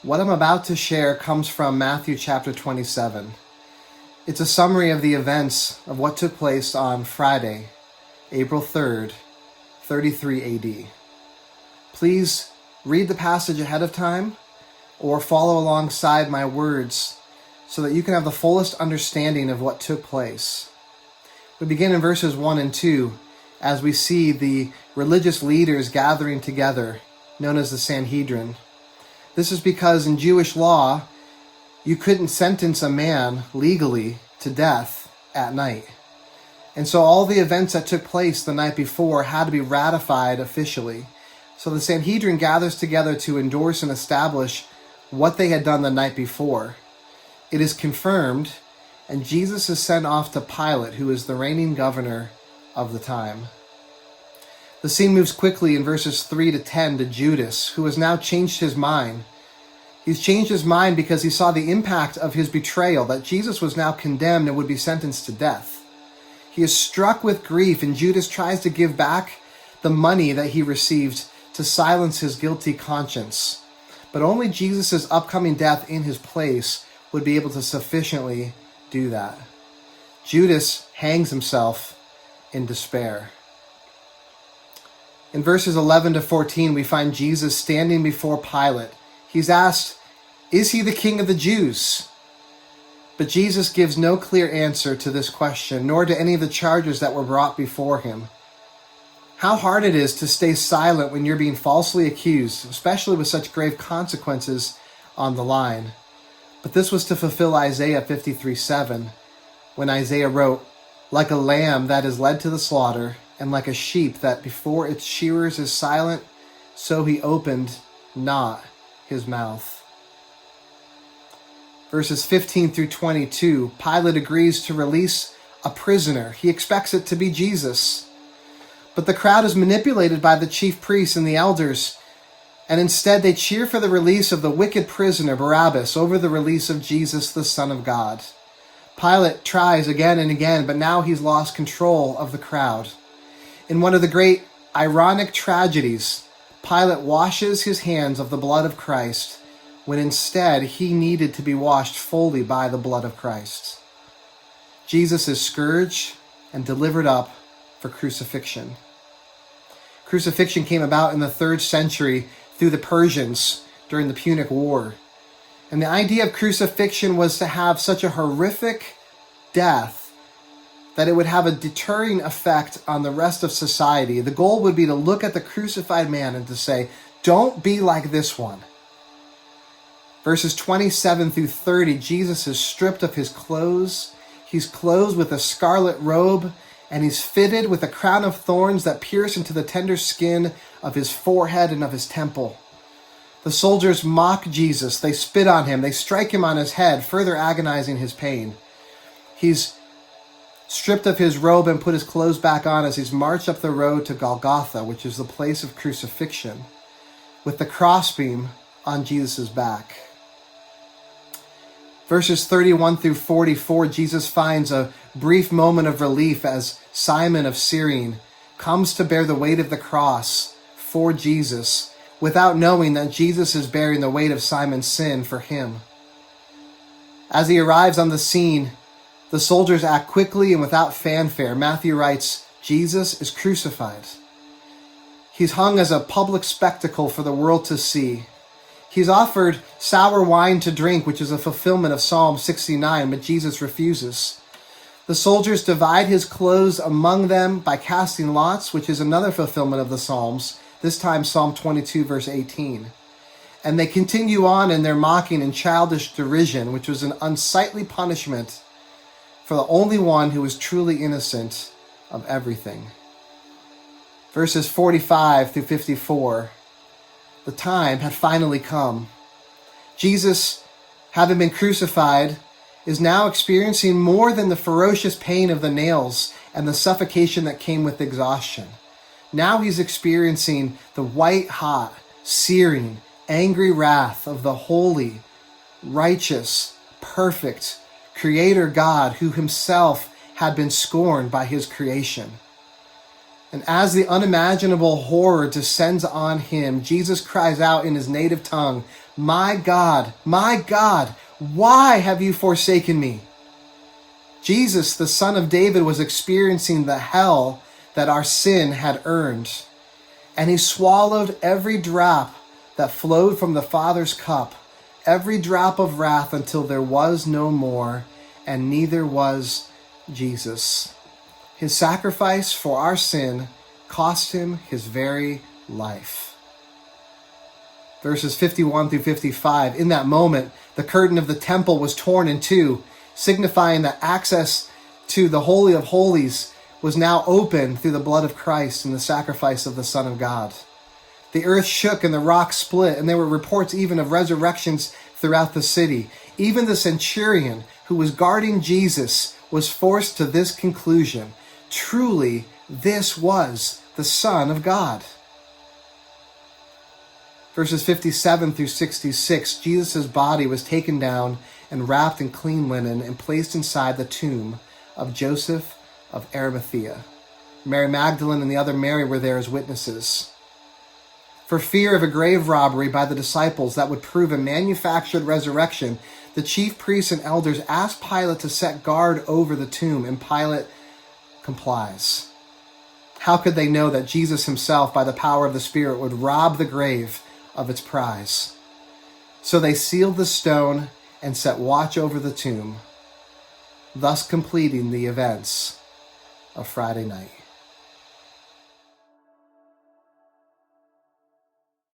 What I'm about to share comes from Matthew chapter 27. It's a summary of the events of what took place on Friday, April 3rd, 33 AD. Please read the passage ahead of time or follow alongside my words so that you can have the fullest understanding of what took place. We begin in verses 1 and 2 as we see the religious leaders gathering together, known as the Sanhedrin. This is because in Jewish law, you couldn't sentence a man legally to death at night. And so all the events that took place the night before had to be ratified officially. So the Sanhedrin gathers together to endorse and establish what they had done the night before. It is confirmed, and Jesus is sent off to Pilate, who is the reigning governor of the time. The scene moves quickly in verses 3 to 10 to Judas, who has now changed his mind. He's changed his mind because he saw the impact of his betrayal, that Jesus was now condemned and would be sentenced to death. He is struck with grief, and Judas tries to give back the money that he received to silence his guilty conscience. But only Jesus' upcoming death in his place would be able to sufficiently do that. Judas hangs himself in despair. In verses 11 to 14, we find Jesus standing before Pilate. He's asked, "Is he the king of the Jews?" But Jesus gives no clear answer to this question, nor to any of the charges that were brought before him. How hard it is to stay silent when you're being falsely accused, especially with such grave consequences on the line. But this was to fulfill Isaiah 53:7, when Isaiah wrote, "Like a lamb that is led to the slaughter, and like a sheep that before its shearers is silent, so he opened not his mouth." Verses 15 through 22, Pilate agrees to release a prisoner. He expects it to be Jesus. But the crowd is manipulated by the chief priests and the elders, and instead they cheer for the release of the wicked prisoner Barabbas over the release of Jesus, the Son of God. Pilate tries again and again, but now he's lost control of the crowd. In one of the great ironic tragedies, Pilate washes his hands of the blood of Christ, when instead he needed to be washed fully by the blood of Christ. Jesus is scourged and delivered up for crucifixion. Crucifixion came about in the 3rd century through the Persians during the Punic War. And the idea of crucifixion was to have such a horrific death that it would have a deterring effect on the rest of society. The goal would be to look at the crucified man and to say, "Don't be like this one." Verses 27 through 30, Jesus is stripped of his clothes. He's clothed with a scarlet robe, and he's fitted with a crown of thorns that pierce into the tender skin of his forehead and of his temple. The soldiers mock Jesus. They spit on him. They strike him on his head, further agonizing his pain. He's stripped of his robe and put his clothes back on as he's marched up the road to Golgotha, which is the place of crucifixion, with the crossbeam on Jesus' back. Verses 31 through 44, Jesus finds a brief moment of relief as Simon of Cyrene comes to bear the weight of the cross for Jesus, without knowing that Jesus is bearing the weight of Simon's sin for him. As he arrives on the scene, the soldiers act quickly and without fanfare. Matthew writes, Jesus is crucified. He's hung as a public spectacle for the world to see. He's offered sour wine to drink, which is a fulfillment of Psalm 69, but Jesus refuses. The soldiers divide his clothes among them by casting lots, which is another fulfillment of the Psalms, this time Psalm 22, verse 18. And they continue on in their mocking and childish derision, which was an unsightly punishment for the only one who is truly innocent of everything. Verses 45 through 54. The time had finally come. Jesus, having been crucified, is now experiencing more than the ferocious pain of the nails and the suffocation that came with exhaustion. Now he's experiencing the white-hot, searing, angry wrath of the holy, righteous, perfect Creator God who himself had been scorned by his creation. And as the unimaginable horror descends on him, Jesus cries out in his native tongue, my God, why have you forsaken me?" Jesus, the Son of David, was experiencing the hell that our sin had earned. And he swallowed every drop that flowed from the Father's cup, every drop of wrath, until there was no more, and neither was Jesus. His sacrifice for our sin cost him his very life. Verses 51 through 55. In that moment, the curtain of the temple was torn in two, signifying that access to the Holy of Holies was now open through the blood of Christ and the sacrifice of the Son of God. The earth shook and the rocks split, and there were reports even of resurrections throughout the city. Even the centurion who was guarding Jesus was forced to this conclusion: truly, this was the Son of God. Verses 57 through 66, Jesus' body was taken down and wrapped in clean linen and placed inside the tomb of Joseph of Arimathea. Mary Magdalene and the other Mary were there as witnesses. For fear of a grave robbery by the disciples that would prove a manufactured resurrection, the chief priests and elders asked Pilate to set guard over the tomb, and Pilate complies. How could they know that Jesus himself, by the power of the Spirit, would rob the grave of its prize? So they sealed the stone and set watch over the tomb, thus completing the events of Friday night.